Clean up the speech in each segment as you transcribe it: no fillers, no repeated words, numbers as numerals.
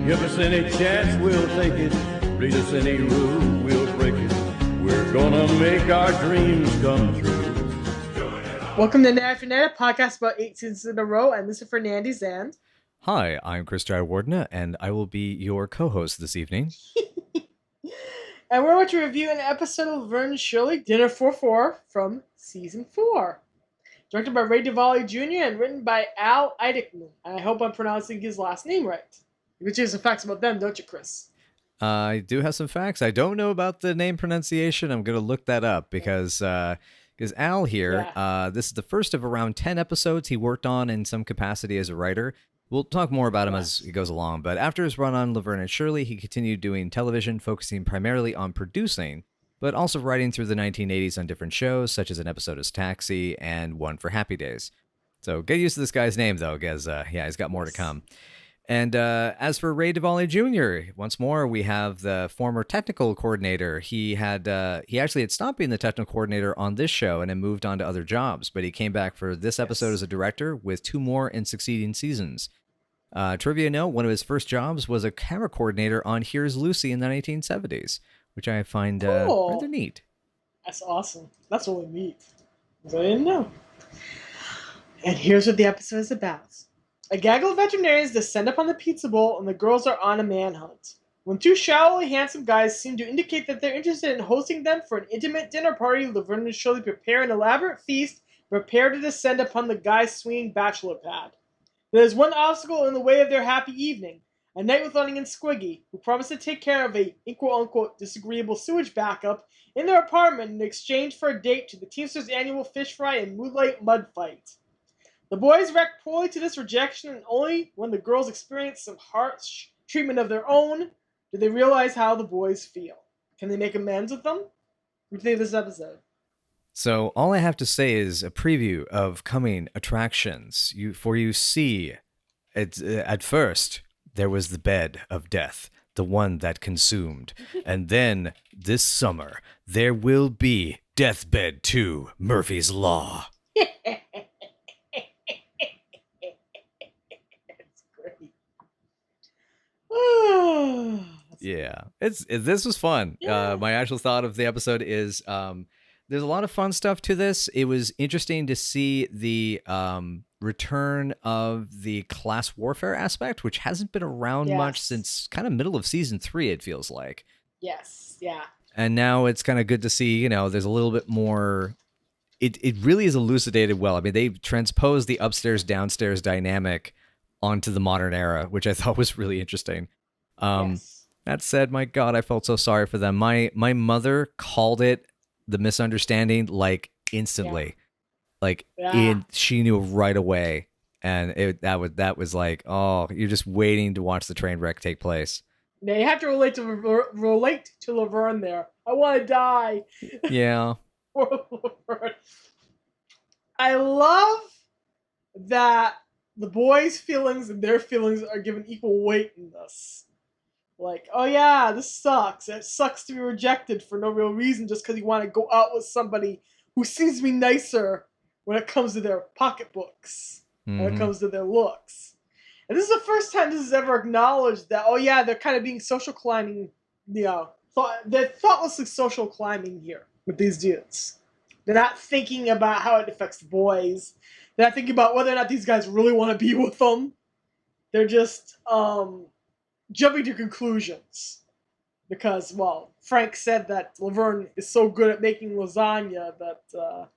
Give us any chance, we'll take it. Read us any rule, we'll break it. We're gonna make our dreams come true. Welcome to Navtastic, podcast about 8 seasons in a row. I'm Mr. Fernandes and... Hi, I'm Chris Jayawardena, and I will be your co-host this evening. And we're going to review an episode of Laverne Shirley, Dinner for Four, from Season 4. Directed by Ray Duvall Jr. and written by Al Idikman. And I hope I'm pronouncing his last name right. Which is some facts about them, don't you, Chris? I do have some facts. I don't know about the name pronunciation. I'm going to look that up because Al here, this is the first of around 10 episodes he worked on in some capacity as a writer. We'll talk more about him as he goes along, but after his run on Laverne and Shirley, he continued doing television, focusing primarily on producing, but also writing through the 1980s on different shows, such as an episode of Taxi and one for Happy Days. So get used to this guy's name, though, because, he's got more to come. And as for Ray Duvall Jr., once more, we have the former technical coordinator. He actually had stopped being the technical coordinator on this show and then moved on to other jobs, but he came back for this episode as a director with 2 more in succeeding seasons. Trivia note, one of his first jobs was a camera coordinator on Here's Lucy in the 1970s, which I find rather neat. That's awesome. That's really neat. I didn't know. And here's what the episode is about. A gaggle of veterinarians descend upon the pizza bowl, and the girls are on a manhunt. When 2 shallowly handsome guys seem to indicate that they're interested in hosting them for an intimate dinner party, Laverne and Shirley prepare an elaborate feast, prepare to descend upon the guys' swinging bachelor pad. There's one obstacle in the way of their happy evening, a night with Lenny and Squiggy, who promise to take care of a quote-unquote disagreeable sewage backup in their apartment in exchange for a date to the Teamsters' annual fish fry and moonlight mud fight. The boys react poorly to this rejection, and only when the girls experience some harsh treatment of their own do they realize how the boys feel. Can they make amends with them? What do you think of this episode? So all I have to say is a preview of coming attractions. You see, at first, there was the bed of death, the one that consumed. And then, this summer, there will be Deathbed 2, Murphy's Law. Yeah, this was fun. Yeah. My actual thought of the episode is there's a lot of fun stuff to this. It was interesting to see the return of the class warfare aspect, which hasn't been around much since kind of middle of season 3, it feels like. Yes, yeah. And now it's kind of good to see, there's a little bit more. It really is elucidated well. I mean, they've transposed the upstairs-downstairs dynamic onto the modern era, which I thought was really interesting. That said, my God, I felt so sorry for them. My mother called it the misunderstanding like instantly, she knew right away, and that was like, oh, you're just waiting to watch the train wreck take place. Yeah, you have to relate to Laverne there. I want to die. Yeah. I love that the boys' feelings and their feelings are given equal weight in this. Like, oh yeah, this sucks. It sucks to be rejected for no real reason just because you want to go out with somebody who seems to be nicer when it comes to their pocketbooks, when it comes to their looks. And this is the first time this is ever acknowledged that, oh yeah, they're kind of being social climbing, they're thoughtlessly social climbing here with these dudes. They're not thinking about how it affects the boys. They're not thinking about whether or not these guys really want to be with them. They're just jumping to conclusions. Because, well, Frank said that Laverne is so good at making lasagna that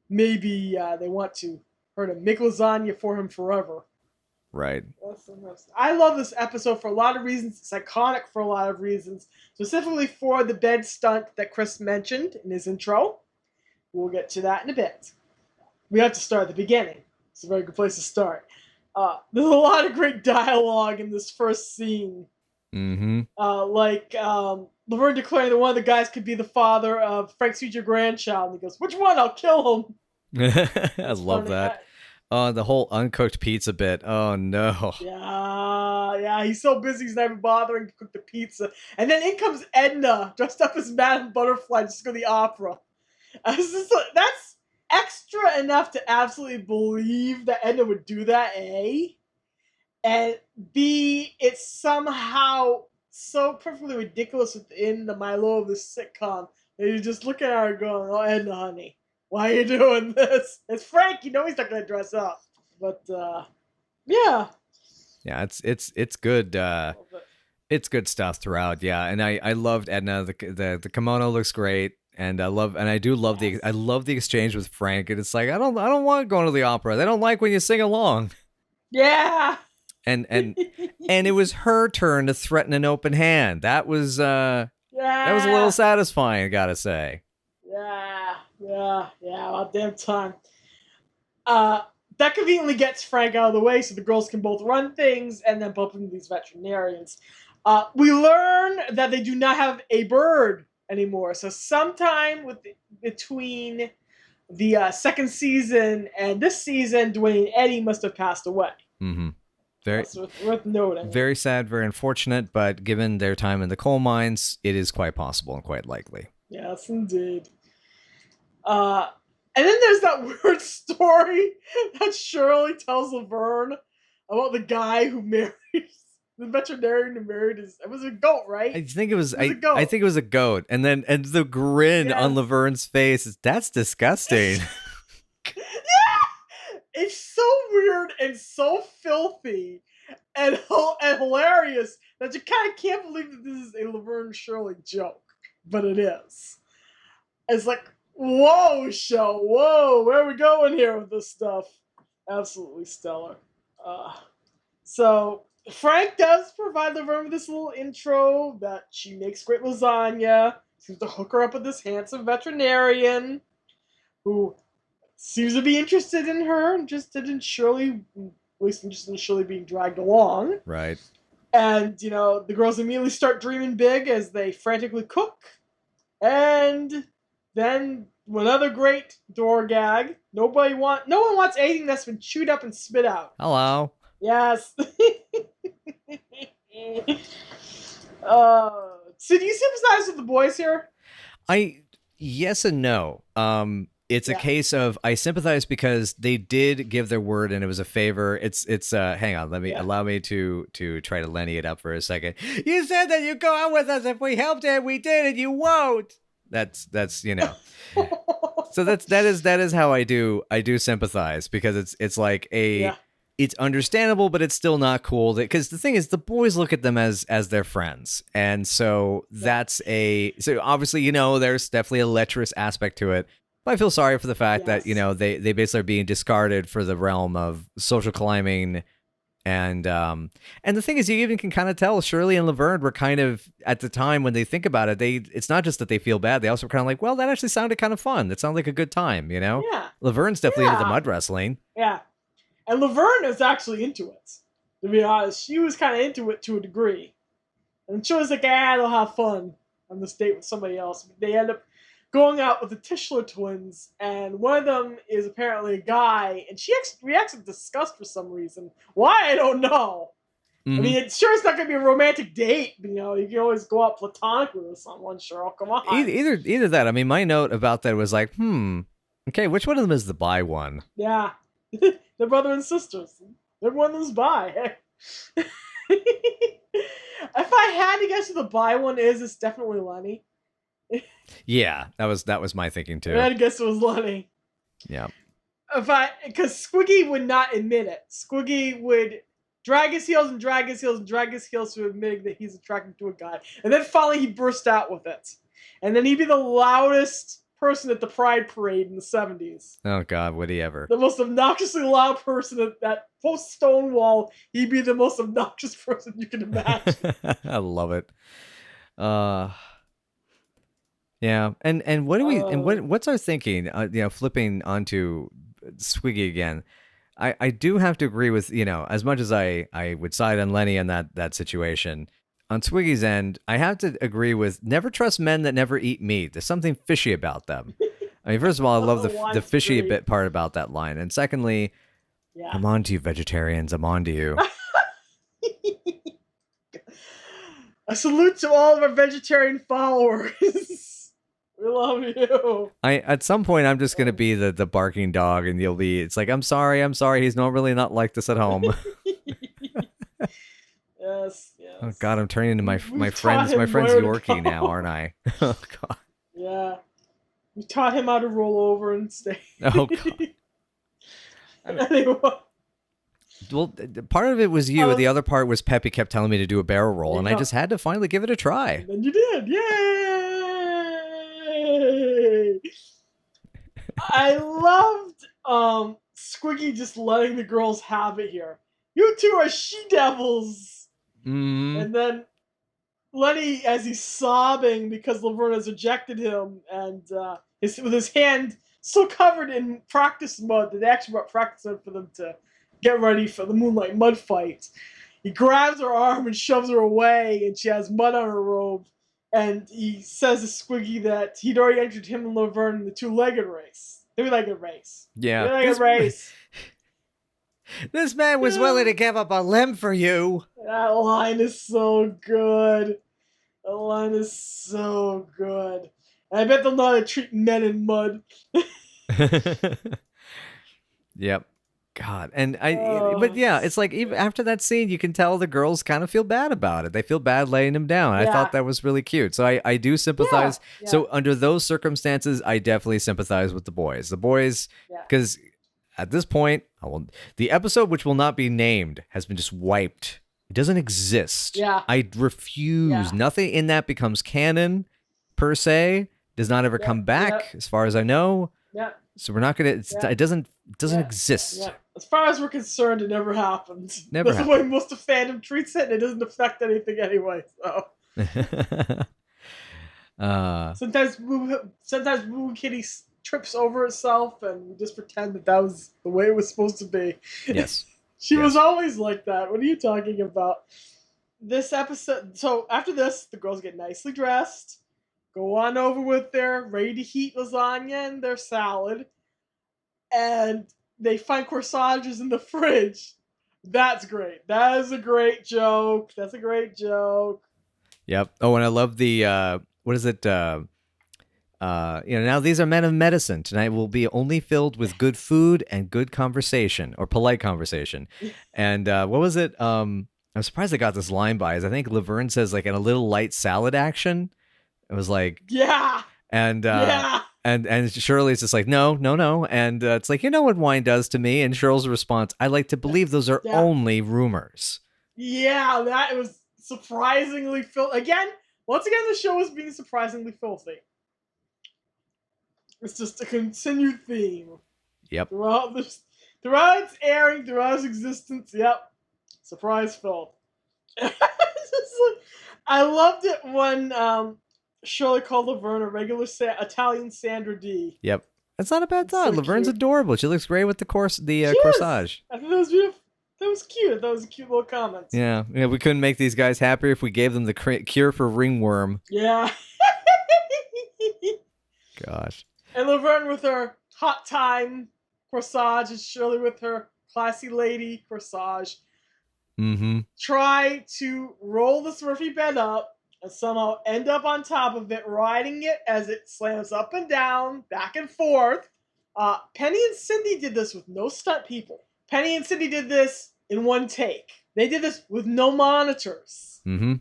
maybe they want her to make lasagna for him forever. Right. I love this episode for a lot of reasons. It's iconic for a lot of reasons. Specifically for the bed stunt that Chris mentioned in his intro. We'll get to that in a bit. We have to start at the beginning. It's a very good place to start. There's a lot of great dialogue in this first scene. Mm-hmm. Laverne declaring that one of the guys could be the father of Frank's future grandchild. And he goes, which one? I'll kill him. I love that. Oh, the whole uncooked pizza bit. Oh, no. Yeah, he's so busy he's not even bothering to cook the pizza. And then in comes Edna, dressed up as Madame Butterfly, just to go to the opera. That's extra enough to absolutely believe that Edna would do that, eh? and B, it's somehow so perfectly ridiculous within the Milo of this sitcom that you just look at her going, "Oh, Edna, honey, why are you doing this?" It's Frank, you know he's not gonna dress up, but yeah, Yeah, it's good. It's good stuff throughout. Yeah, and I loved Edna. The kimono looks great, and I do love I love the exchange with Frank. And it's like I don't want going to the opera. They don't like when you sing along. yeah. And and it was her turn to threaten an open hand. That was Yeah. that was a little satisfying, I gotta say. Yeah. About damn time. That conveniently gets Frank out of the way so the girls can both run things and then bump into these veterinarians. We learn that they do not have a bird anymore. So sometime between the second season and this season, Dwayne and Eddie must have passed away. Mm-hmm. Very That's worth noting. Very sad, very unfortunate, but given their time in the coal mines, it is quite possible and quite likely. Yes, indeed. And then there's that weird story that Shirley tells Laverne about the guy who marries the veterinarian who married it was a goat, right? I think it was, a goat. I think it was a goat, and the grin on Laverne's face is disgusting. It's so weird and so filthy and hilarious that you kind of can't believe that this is a Laverne Shirley joke, but it is. It's like, whoa, show, whoa, where are we going here with this stuff? Absolutely stellar. So Frank does provide Laverne with this little intro that she makes great lasagna. Seems to hook her up with this handsome veterinarian who seems to be interested in her, interested in Shirley, at least interested in Shirley being dragged along. Right. And, the girls immediately start dreaming big as they frantically cook. And then another great door gag. No one wants anything that's been chewed up and spit out. Hello. Yes. So do you sympathize with the boys here? Yes and no. It's a case of I sympathize because they did give their word and it was a favor. It's hang on, allow me to try to Lenny it up for a second. You said that you'd go out with us if we helped and we did and you won't. That's So that is how I do sympathize, because it's like it's understandable, but it's still not cool because the thing is the boys look at them as their friends, and so so obviously there's definitely a lecherous aspect to it. But I feel sorry for the fact that they basically are being discarded for the realm of social climbing, and the thing is, you even can kind of tell Shirley and Laverne were kind of, at the time when they think about it, it's not just that they feel bad, they also kind of like, well, that actually sounded kind of fun. That sounded like a good time, Yeah. Laverne's definitely into the mud wrestling. Yeah. And Laverne is actually into it. To be honest, she was kind of into it to a degree. And she was like, they'll have fun on this date with somebody else. They end up going out with the Tischler twins, and one of them is apparently a guy, and she reacts with disgust for some reason. Why, I don't know. Mm-hmm. I mean, it's not going to be a romantic date, but, you can always go out platonically with someone, Cheryl. Come on. Either that. I mean, my note about that was like, okay, which one of them is the bi one? Yeah. They're brother and sisters. They're one of them's bi. If I had to guess who the bi one is, it's definitely Lenny. Yeah, that was my thinking too. I had to guess it was Lenny. Yeah. Because Squiggy would not admit it. Squiggy would drag his heels to admitting that he's attracted to a guy. And then finally he'd burst out with it. And then he'd be the loudest person at the Pride Parade in the 70s. Oh, God, would he ever. The most obnoxiously loud person at that post-Stonewall. He'd be the most obnoxious person you can imagine. I love it. Yeah, and what do we what's our thinking? Flipping onto Squiggy again, I do have to agree with as much as I would side on Lenny in that situation. On Squiggy's end, I have to agree with never trust men that never eat meat. There's something fishy about them. I mean, first of all, I love the fishy bit part about that line, and secondly, I'm on to you, vegetarians. I'm on to you. A salute to all of our vegetarian followers. We love you. At some point, I'm just going to be the barking dog, and it's like, I'm sorry, he's really not like this at home. Yes. Oh God, I'm turning into my We've friend's taught him Yorkie where to now, go. aren't I? Oh God. Yeah. We taught him how to roll over and stay. Oh God. Anyway. Well, part of it was you, and the Um, other part was Peppy kept telling me to do a barrel roll, and I yeah. just had to finally give it a try. And then you did. Yay! I loved Squiggy just letting the girls have it here. You two are she-devils! Mm. And then Lenny, as he's sobbing because Laverne has ejected him, and with his hand still covered in practice mud, they actually brought practice mud for them to get ready for the Moonlight Mud fight. He grabs her arm and shoves her away, and she has mud on her robe. And he says to Squiggy that he'd already entered him and Laverne in the three-legged race. Yeah. Three-legged race. This man was willing to give up a limb for you. That line is so good. That line is so good. And I bet they'll know how to treat men in mud. Yep. God. And but yeah, it's like even after that scene, you can tell the girls kind of feel bad about it. They feel bad laying him down. I thought that was really cute. So I do sympathize. Yeah. So under those circumstances, I definitely sympathize with the boys. The boys, because at this point, the episode, which will not be named, has been just wiped. It doesn't exist. Yeah. I refuse. Yeah. Nothing in that becomes canon, per se. Does not ever come back, as far as I know. Yeah. So we're not gonna. It doesn't exist. Yeah. As far as we're concerned, it never happened. Never That's happened. the way most of fandom treats it, and it doesn't affect anything anyway. So sometimes Moo Kitty trips over itself, and we just pretend that was the way it was supposed to be. Yes. She was always like that. What are you talking about? This episode. So after this, the girls get nicely dressed, go on over with their ready-to-heat lasagna and their salad, and they find corsages in the fridge. That's great. That is a great joke. That's a great joke. Yep. Oh, and I love the what is it? Now these are men of medicine. Tonight will be only filled with good food and good conversation, or polite conversation. And what was it? I'm surprised I got this line by. Is I think Laverne says like in a little light salad action. It was like and Shirley's just like no, and it's like, you know what wine does to me, and Cheryl's response, I like to believe those are only rumors. Yeah, that was surprisingly once again the show is being surprisingly filthy. It's just a continued theme. Yep. Throughout its airing, throughout its existence, surprise filth. I loved it when Shirley called Laverne a regular Italian Sandra D. Yep. That's not a bad thought. So Laverne's cute. adorable. She looks great with the corsage. I thought that was beautiful. That was cute. That was a cute little comment. Yeah, we couldn't make these guys happier if we gave them the cure for ringworm. Yeah. Gosh. And Laverne with her hot time corsage, and Shirley with her classy lady corsage. Mm-hmm. Try to roll the Smurfy bed up and somehow end up on top of it, riding it as it slams up and down, back and forth. Penny and Cindy did this with no stunt people. Penny and Cindy did this in one take. They did this with no monitors. Mm-hmm.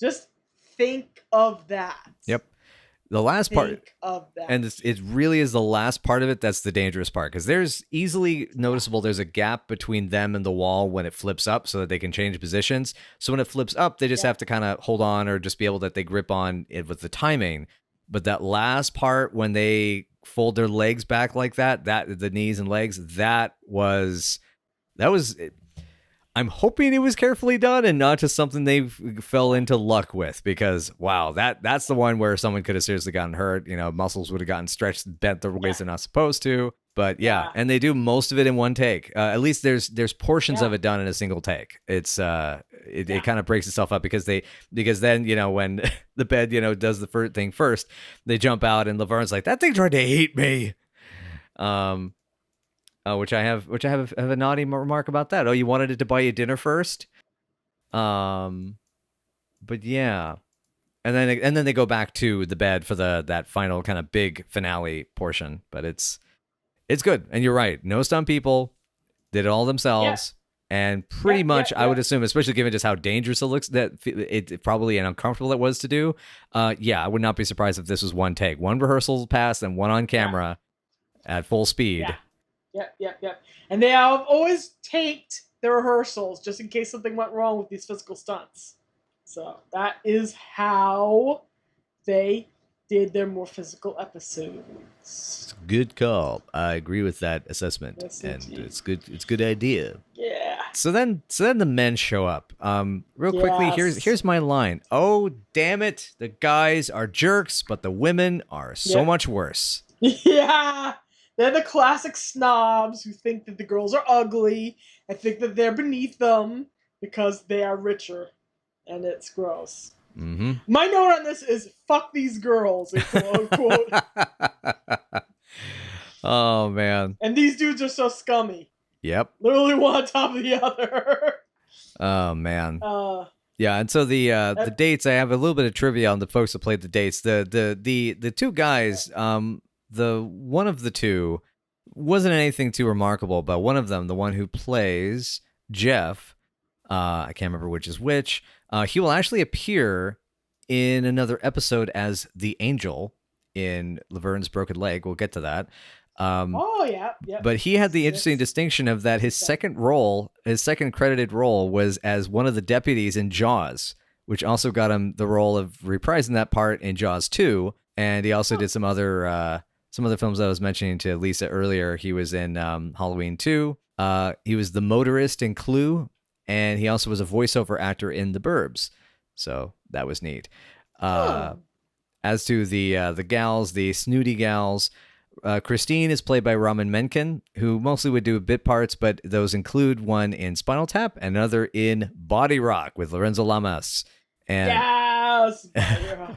Just think of that. Yep. The last part of that. And it really is the last part of it that's the dangerous part, because there's easily noticeable there's a gap between them and the wall when it flips up so that they can change positions. So when it flips up, they just have to kind of hold on or just be able that they grip on it with the timing. But that last part when they fold their legs back like that the knees and legs, that was I'm hoping it was carefully done and not just something they fell into luck with, because wow, that's the one where someone could have seriously gotten hurt. Muscles would have gotten stretched, bent the ways they're not supposed to. But and they do most of it in one take. At least there's portions of it done in a single take. It's it kind of breaks itself up because then when the bed does the first thing first, they jump out and Laverne's like, that thing tried to eat me. Which I have a naughty remark about that. Oh, you wanted it to buy you dinner first? But yeah. And then they go back to the bed for that final kind of big finale portion. But it's good. And you're right. No stunt people, did it all themselves. And pretty Yeah, much, yeah, I would yeah. assume, especially given just how dangerous it looks, that it probably and uncomfortable it was to do. Yeah, I would not be surprised if this was one take, one rehearsal pass, and one on camera at full speed. Yeah. And they have always taped their rehearsals just in case something went wrong with these physical stunts. So that is how they did their more physical episodes. It's a good call. I agree with that assessment, Yes, and indeed. it's good. It's a good idea. Yeah. So then the men show up. Real quickly, Yes. here's my line. Oh, damn it! The guys are jerks, but the women are so Yep. much worse. Yeah. They're the classic snobs who think that the girls are ugly and think that they're beneath them because they are richer. And it's gross. Mm-hmm. My note on this is fuck these girls, quote unquote. Oh man. And these dudes are so scummy. Yep. Literally one on top of the other. Oh man. Uh, Yeah, and so the dates, I have a little bit of trivia on the folks that played the dates. The two guys, the one of the two wasn't anything too remarkable, but one of them, the one who plays Jeff, I can't remember which is which. He will actually appear in another episode as the Angel in Laverne's Broken Leg. We'll get to that. oh yeah. But he had the interesting distinction of that his second credited role was as one of the deputies in Jaws, which also got him the role of reprising that part in Jaws 2. And he also did some other films I was mentioning to Lisa earlier. He was in Halloween 2. He was the motorist in Clue, and he also was a voiceover actor in The Burbs. So that was neat. As to the gals, the snooty gals, Christine is played by Raman Menken, who mostly would do bit parts, but those include one in Spinal Tap and another in Body Rock with Lorenzo Lamas. And Yes! Body Rock.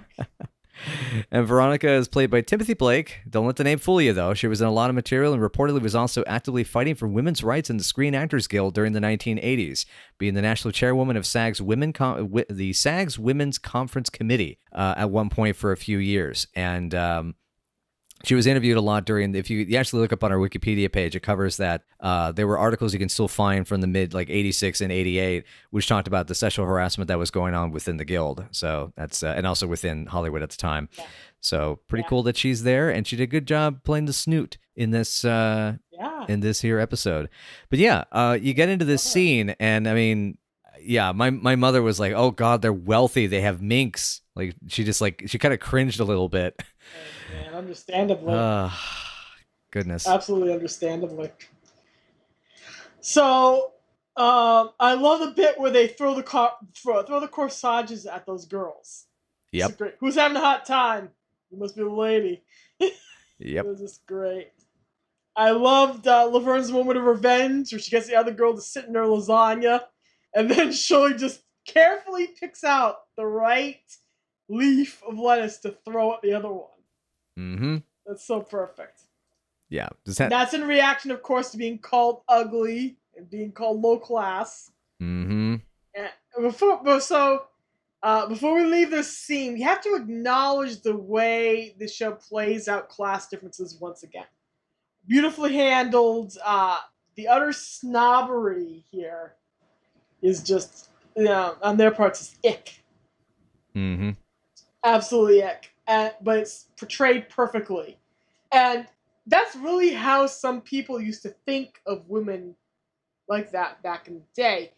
And Veronica is played by Timothy Blake. Don't let the name fool you, though. She was in a lot of material and reportedly was also actively fighting for women's rights in the Screen Actors Guild during the 1980s, being the national chairwoman of SAG's the SAG's Women's Conference Committee at one point for a few years. And she was interviewed a lot during, if you actually look up on our Wikipedia page, it covers that there were articles you can still find from the mid 86 and 88, which talked about the sexual harassment that was going on within the guild. So that's, and also within Hollywood at the time. Yeah. So pretty cool that she's there, and she did a good job playing the snoot in this, in this here episode. But yeah, you get into this scene, and I mean, yeah, my mother was like, oh God, they're wealthy. They have minks. Like, she kind of cringed a little bit. Man, understandably. Goodness. Absolutely understandably. So, I love the bit where they throw the corsages at those girls. Yep. Great. Who's having a hot time? You must be the lady. Yep. It was just great. I loved Laverne's moment of revenge, where she gets the other girl to sit in her lasagna, and then Shirley just carefully picks out the right leaf of lettuce to throw at the other one. Mm-hmm. That's so perfect. Yeah. That's in reaction, of course, to being called ugly and being called low class. Mm-hmm. And before we leave this scene, we have to acknowledge the way the show plays out class differences once again. Beautifully handled. The utter snobbery here is just, on their parts, is ick. Mm-hmm. Absolutely ick. But it's portrayed perfectly. And that's really how some people used to think of women like that back in the day.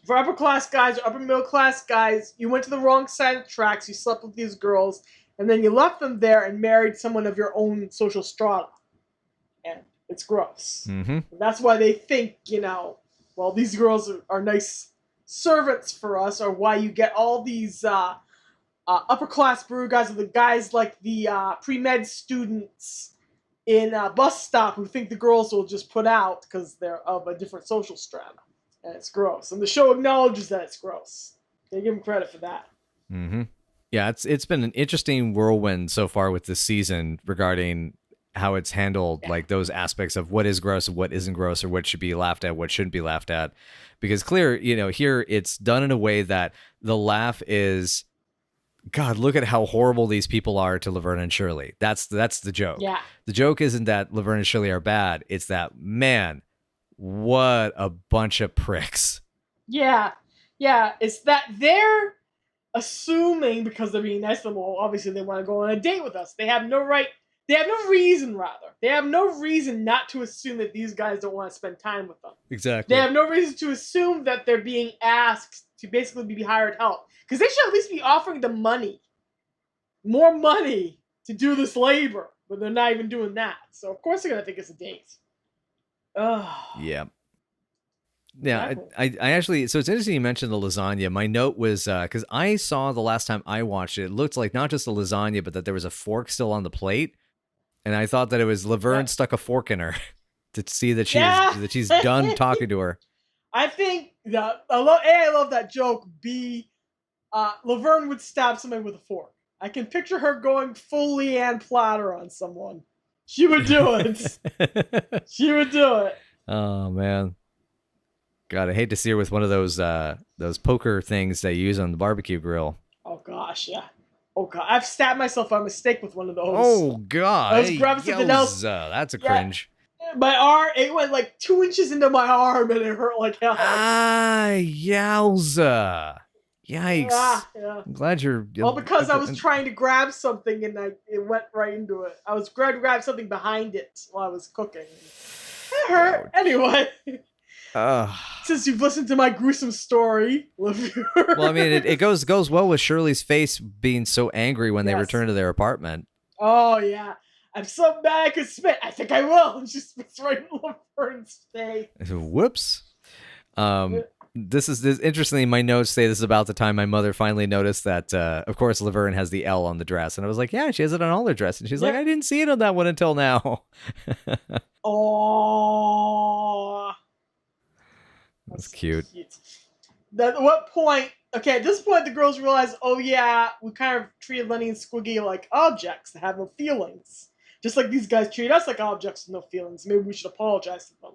For upper class guys or upper middle class guys, you went to the wrong side of the tracks, you slept with these girls, and then you left them there and married someone of your own social strata. And it's gross. Mm-hmm. That's why they think, well, these girls are nice servants for us, or why you get all these upper class brew guys, or the guys like the pre-med students in a bus stop who think the girls will just put out because they're of a different social strata. And it's gross. And the show acknowledges that it's gross. They give them credit for that. Mm-hmm. Yeah, it's been an interesting whirlwind so far with this season regarding how it's handled, like those aspects of what is gross and what isn't gross, or what should be laughed at, what shouldn't be laughed at. Because clear, here it's done in a way that the laugh is, God, look at how horrible these people are to Laverne and Shirley. That's the joke. Yeah. The joke isn't that Laverne and Shirley are bad. It's that, man, What a bunch of pricks. Yeah. It's that they're assuming because they're being nice to them. Well, obviously they want to go on a date with us. They have no right. They have no reason, rather. They have no reason not to assume that these guys don't want to spend time with them. Exactly. They have no reason to assume that they're being asked to basically be hired help. Because they should at least be offering them money. More money to do this labor. But they're not even doing that. So of course they're going to think it's a date. Ugh. Yeah. Yeah, Exactly. I actually, so it's interesting you mentioned the lasagna. My note was, because I saw the last time I watched it, it looked like not just the lasagna, but that there was a fork still on the plate. And I thought that it was Laverne stuck a fork in her to see that she's done talking to her. I think that I love that joke. B, Laverne would stab somebody with a fork. I can picture her going full Leanne Platter on someone. She would do it. She would do it. Oh man, God, I hate to see her with one of those poker things they use on the barbecue grill. Oh gosh, yeah. Oh god, I've stabbed myself by mistake with one of those. Oh god, I was grabbing something else. That's a cringe. My arm, it went like 2 inches into my arm, and it hurt like hell. Ah, yowza! Yikes! Yeah. I'm glad you're. Well, because I was trying to grab something, and it went right into it. I was trying to grab something behind it while I was cooking. It hurt. Anyway. Since you've listened to my gruesome story, well, I mean, it goes well with Shirley's face being so angry when they return to their apartment. Oh yeah, I'm so mad I could spit. I think I will. And she spits right in Laverne's face. Whoops. This interestingly, my notes say this is about the time my mother finally noticed that, of course, Laverne has the L on the dress, and I was like, yeah, she has it on all her dress, and she's like, I didn't see it on that one until now. Oh. That's cute. At what point? Okay, at this point, the girls realize, oh yeah, we kind of treated Lenny and Squiggy like objects that have no feelings, just like these guys treat us like objects with no feelings. Maybe we should apologize to them.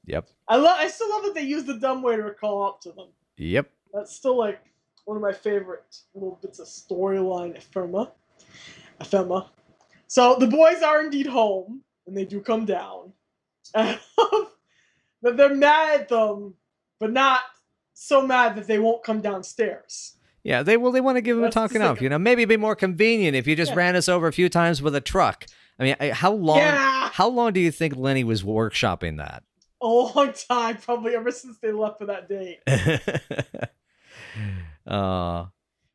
Yep. I still love that they use the dumbwaiter to call out to them. Yep. That's still like one of my favorite little bits of storyline ephema. So the boys are indeed home, and they do come down. I love that they're mad at them, but not so mad that they won't come downstairs. Yeah, they want to give him a talking up. Maybe it'd be more convenient if you just ran us over a few times with a truck. I mean, how long do you think Lenny was workshopping that? A long time, probably ever since they left for that date.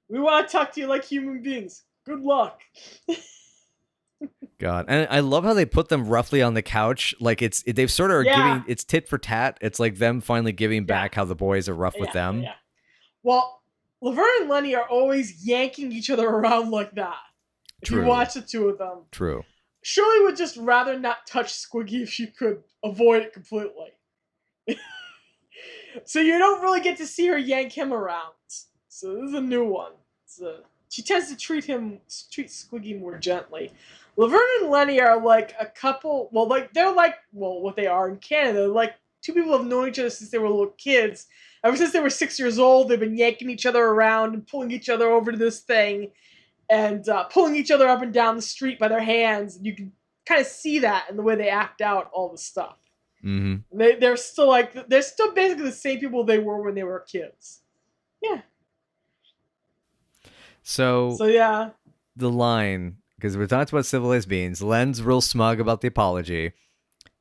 We want to talk to you like human beings. Good luck. God, and I love how they put them roughly on the couch. Like they've sort of giving it's tit for tat. It's like them finally giving back how the boys are rough with them. Yeah. Well, Laverne and Lenny are always yanking each other around like that. If you watch the two of them. True. Shirley would just rather not touch Squiggy if she could avoid it completely. So you don't really get to see her yank him around. So this is a new one. She tends to treat Squiggy more gently. Laverne and Lenny are like a couple. Well, they're like what they are in Canada. They're like two people who have known each other since they were little kids. Ever since they were 6 years old, they've been yanking each other around and pulling each other over to this thing, and pulling each other up and down the street by their hands. And you can kind of see that in the way they act out all the stuff. Mm-hmm. They're still basically the same people they were when they were kids. Yeah. So yeah. The line, because we talked about civilized beings. Len's real smug about the apology,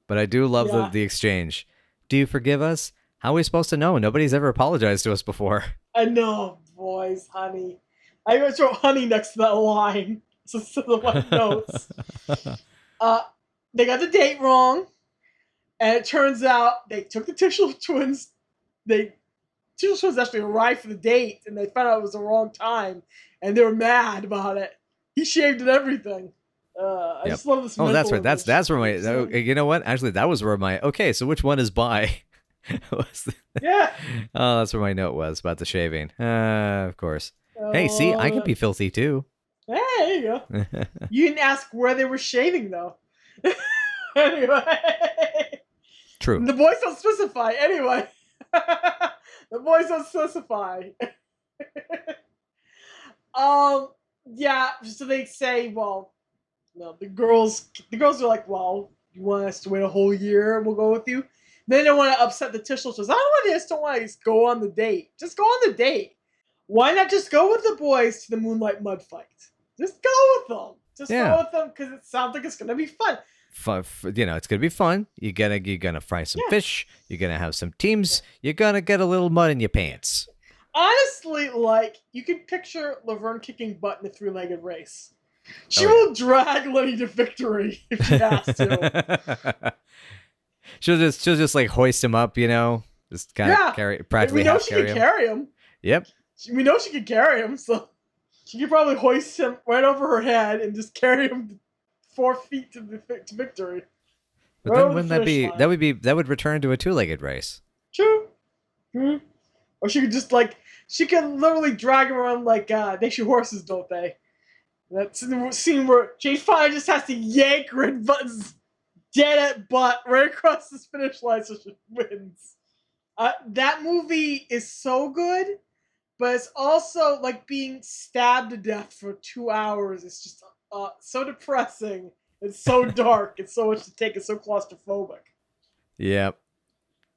but I do love the exchange. Do you forgive us? How are we supposed to know? Nobody's ever apologized to us before. I know, boys, honey. I even wrote honey next to that line. So the one notes. They got the date wrong, and it turns out they took the Tishel twins. Tishel twins actually arrived for the date, and they found out it was the wrong time, and they were mad about it. He shaved and everything. I just love this. Oh, that's right. That's where my. You know what? Actually, that was where my. Okay, so which one is by? Yeah. Oh, that's where my note was about the shaving. Of course. Hey, see, I can be filthy too. Hey, there you go. You didn't ask where they were shaving though. Anyway. True. The boys don't specify. Anyway. The boys don't specify. Yeah. So they say, well, no, the girls are like, well, you want us to wait a whole year and we'll go with you? They don't want to upset the Tishlers. I don't know why they just don't want to just go on the date. Just go on the date. Why not just go with the boys to the Moonlight Mud fight? Just go with them. Just go with them because it sounds like it's gonna be fun. It's gonna be fun. You're gonna fry some fish. You're gonna have some teams. You're gonna get a little mud in your pants. Honestly, like you can picture Laverne kicking butt in a 3-legged race. She will drag Lenny to victory if she has to. she'll just like hoist him up, just kind of practically. We know she can carry him. Yep. We know she can carry him, so she could probably hoist him right over her head and just carry him 4 feet to victory. But then wouldn't that be that would return to a 2-legged race? True. Or she could just she could literally drag him around like they shoot horses, don't they? That's the scene where Jane Fonda just has to yank Red Button's dead at butt right across the finish line so she wins. That movie is so good, but it's also like being stabbed to death for 2 hours. It's just so depressing. It's so dark. It's so much to take. It's so claustrophobic. Yep.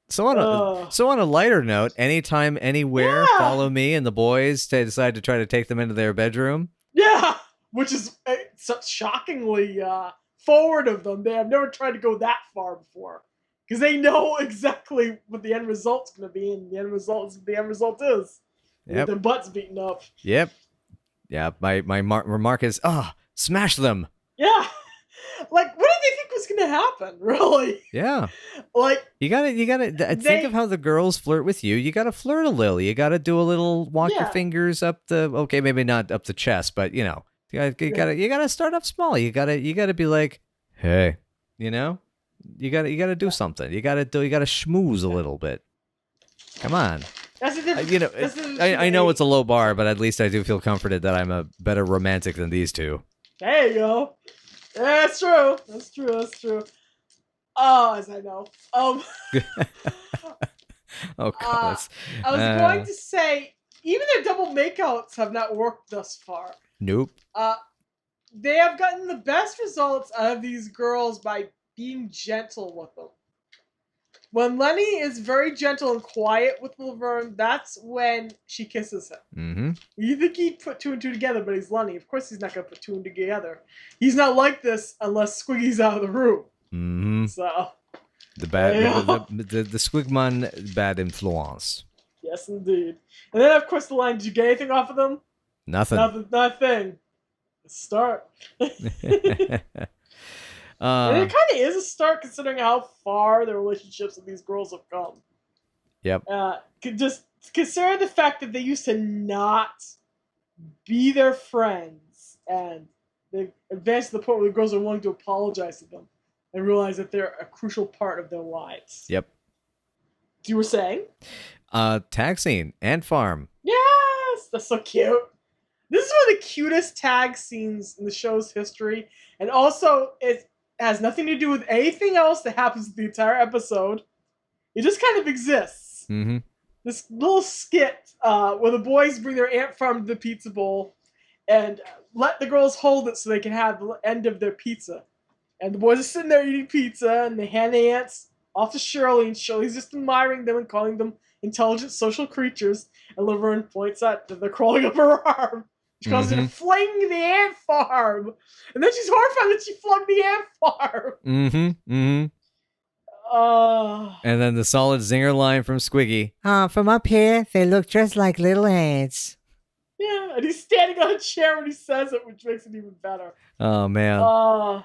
So on a lighter note, anytime, anywhere, follow me and the boys to decide to try to take them into their bedroom. Yeah, which is shockingly forward of them. They have never tried to go that far before because they know exactly what the end result's going to be, and the end result is what the end result is. Yep. Their butts beaten up. Yep. Yeah. My remark is, smash them. Yeah. Like, what did they think was going to happen? Really? Yeah. Like, you gotta think of how the girls flirt with you. You gotta flirt a little. You gotta do a little walk your fingers up maybe not up the chest, but you gotta start off small. You gotta be like, hey, you gotta do something. You gotta schmooze a little bit. Come on. That's a different. I know it's a low bar, but at least I do feel comforted that I'm a better romantic than these two. There you go. That's true. That's true. Oh, as I know. Oh God. I was going to say, even their double makeouts have not worked thus far. Nope. They have gotten the best results out of these girls by being gentle with them. When Lenny is very gentle and quiet with Laverne, that's when she kisses him. Mm-hmm. You think he'd put 2 and 2 together, but he's Lenny. Of course he's not going to put 2 and 2 together. He's not like this unless Squiggy's out of the room. Mm-hmm. So... The Squigman bad influence. Yes, indeed. And then, of course, the line, did you get anything off of them? Nothing. Nothing. Start. And it kind of is a start considering how far the relationships of these girls have come. Yep. Just consider the fact that they used to not be their friends, and they've advanced to the point where the girls are willing to apologize to them and realize that they're a crucial part of their lives. Yep. You were saying? Tag scene and farm. Yes! That's so cute. This is one of the cutest tag scenes in the show's history, and also it has nothing to do with anything else that happens in the entire episode. It just kind of exists. Mm-hmm. This little skit where the boys bring their ant farm to the pizza bowl and let the girls hold it so they can have the end of their pizza. And the boys are sitting there eating pizza, and they hand the ants off to Shirley, and Shirley's just admiring them and calling them intelligent social creatures. And Laverne points out that they're crawling up her arm. She calls it fling the ant farm. And then she's horrified that she flung the ant farm. Mm-hmm. Mm-hmm. And then the solid zinger line from Squiggy. From up here, they look just like little ants. Yeah, and he's standing on a chair when he says it, which makes it even better. Oh, man.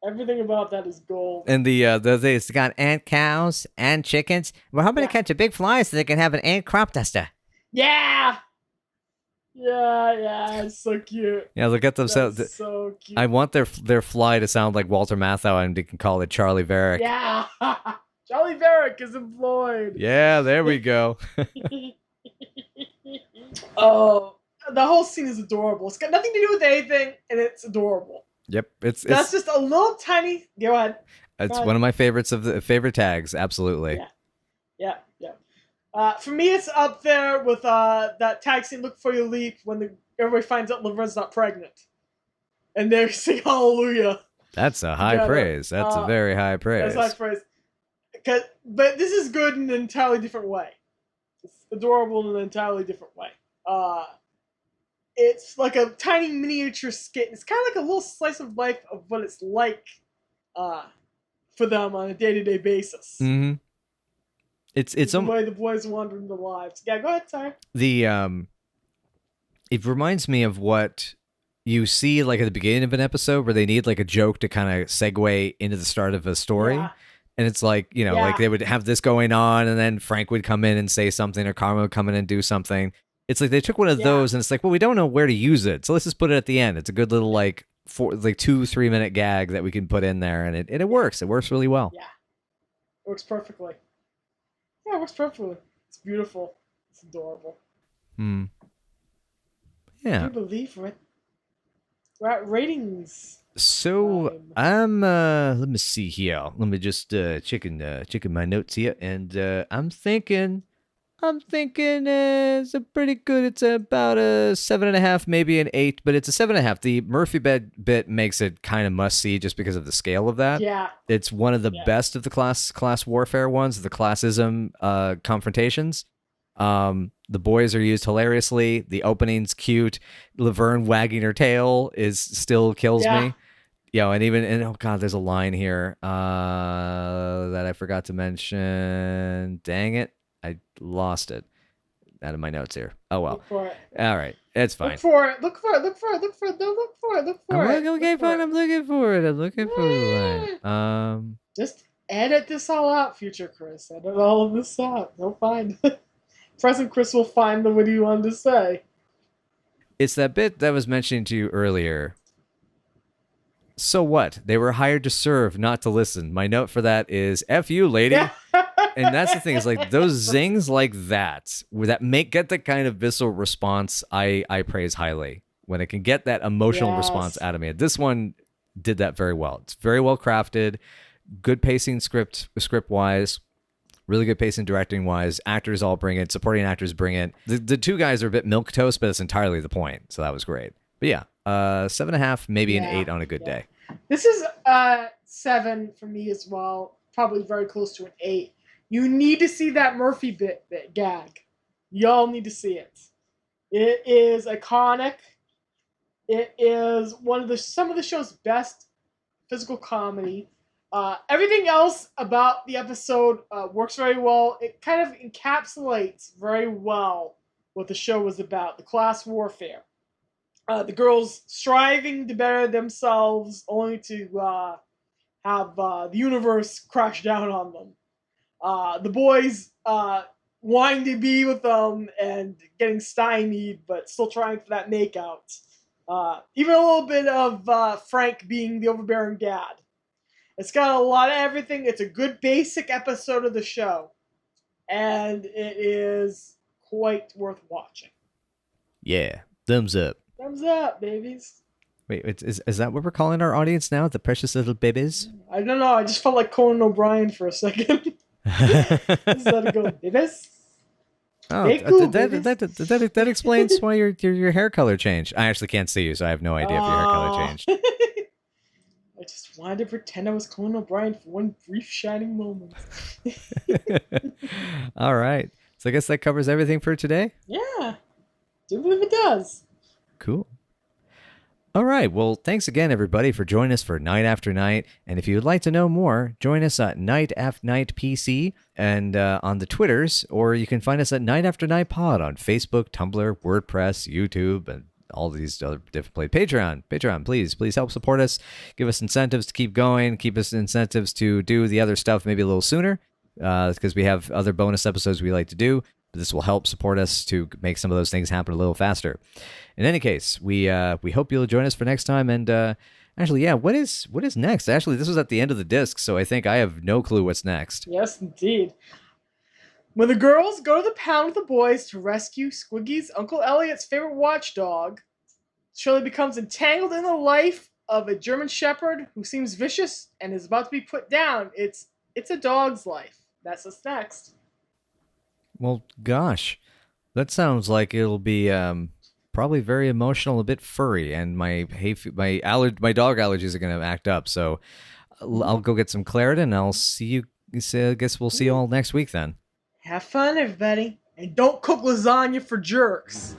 Everything about that is gold. And it's got ant cows and chickens. We're hoping to catch a big fly so they can have an ant crop duster. Yeah! Yeah, it's so cute. Yeah, look at them. So cute. I want their fly to sound like Walter Matthau, and they can call it Charlie Varick. Yeah! Charlie Varick is employed. Yeah, there we go. Oh, the whole scene is adorable. It's got nothing to do with anything, and it's adorable. Yep, it's just a little tiny. Go ahead. It's one of my favorites of the favorite tags. Absolutely. Yeah. For me, it's up there with that tag scene. Look for your leap when everybody finds out Laverne's not pregnant, and they sing Hallelujah. That's a high praise. That's a very high praise. That's a high praise. but this is good in an entirely different way. It's adorable in an entirely different way. It's like a tiny miniature skit. It's kind of like a little slice of life of what it's like for them on a day-to-day basis. Mm-hmm. It's the way the boys wander into their lives. Yeah, go ahead, sorry. It reminds me of what you see like at the beginning of an episode where they need like a joke to kind of segue into the start of a story. Yeah. And it's like, you know, like they would have this going on and then Frank would come in and say something or Carmen would come in and do something. It's like they took one of those and it's like, well, we don't know where to use it. So let's just put it at the end. It's a good little like 2-3 minute gag that we can put in there and it works. It works really well. Yeah. It works perfectly. Yeah, it works perfectly. It's beautiful. It's adorable. Yeah. I believe we're at ratings. So I'm let me see here. Let me just checking my notes here, and I'm thinking it's a pretty good. It's about a 7.5, maybe an 8, but it's a 7.5. The Murphy bit makes it kind of must see just because of the scale of that. Yeah, it's one of the best of the class warfare ones, the classism confrontations. The boys are used hilariously. The opening's cute. Laverne wagging her tail still kills me. You know, and oh god, there's a line here that I forgot to mention. Dang it, I lost it out of my notes here. Oh well. Look for it. All right, it's fine. Look for it. Look for it. Okay, fine. I'm looking for it. The line. Just edit this all out, future Chris. Edit all of this out. You'll find it. Present Chris will find what you wanted to say. It's that bit that was mentioned to you earlier. So what? They were hired to serve, not to listen. My note for that is F you, lady. Yeah. And that's the thing, is like those zings like that get the kind of visceral response I praise highly. When it can get that emotional response out of me. This one did that very well. It's very well crafted, good pacing script wise. Really good pacing directing wise. Actors all bring it. Supporting actors bring it. The two guys are a bit milquetoast, but it's entirely the point. So that was great. But yeah, 7.5, maybe an 8 on a good day. This is 7 for me as well. Probably very close to an 8. You need to see that Murphy bit gag. Y'all need to see it. It is iconic. It is some of the show's best physical comedy. Everything else about the episode works very well. It kind of encapsulates very well what the show was about, the class warfare. The girls striving to better themselves only to have the universe crash down on them. The boys wanting to be with them and getting stymied, but still trying for that makeout. Even a little bit of Frank being the overbearing dad. It's got a lot of everything. It's a good basic episode of the show. And it is quite worth watching. Yeah. Thumbs up. Thumbs up, babies. Wait, is that what we're calling our audience now? The precious little babies? I don't know. I just felt like Conan O'Brien for a second. Just let it go, babies. Oh, that explains why your hair color changed. I actually can't see you, so I have no idea if your hair color changed. I just wanted to pretend I was Conan O'Brien for one brief shining moment. All right. So I guess that covers everything for today? Yeah. Do believe it does. Cool. All right. Well, thanks again, everybody, for joining us for Night After Night. And if you would like to know more, join us at Night After Night PC and on the Twitters, or you can find us at Night After Night Pod on Facebook, Tumblr, WordPress, YouTube, and all these other different places. Patreon, please help support us. Give us incentives to keep going. Keep us incentives to do the other stuff maybe a little sooner, because we have other bonus episodes we like to do. This will help support us to make some of those things happen a little faster. In any case, we hope you'll join us for next time. And actually, yeah, what is next? Actually, this was at the end of the disc, so I think I have no clue what's next. Yes, indeed. When the girls go to the pound with the boys to rescue Squiggy's Uncle Elliot's favorite watchdog, Shirley becomes entangled in the life of a German Shepherd who seems vicious and is about to be put down. It's a dog's life. That's what's next. Well, gosh, that sounds like it'll be probably very emotional, a bit furry, and my dog allergies are going to act up. So I'll go get some Claritin, and I'll see you I guess we'll see you all next week then. Have fun, everybody. And don't cook lasagna for jerks.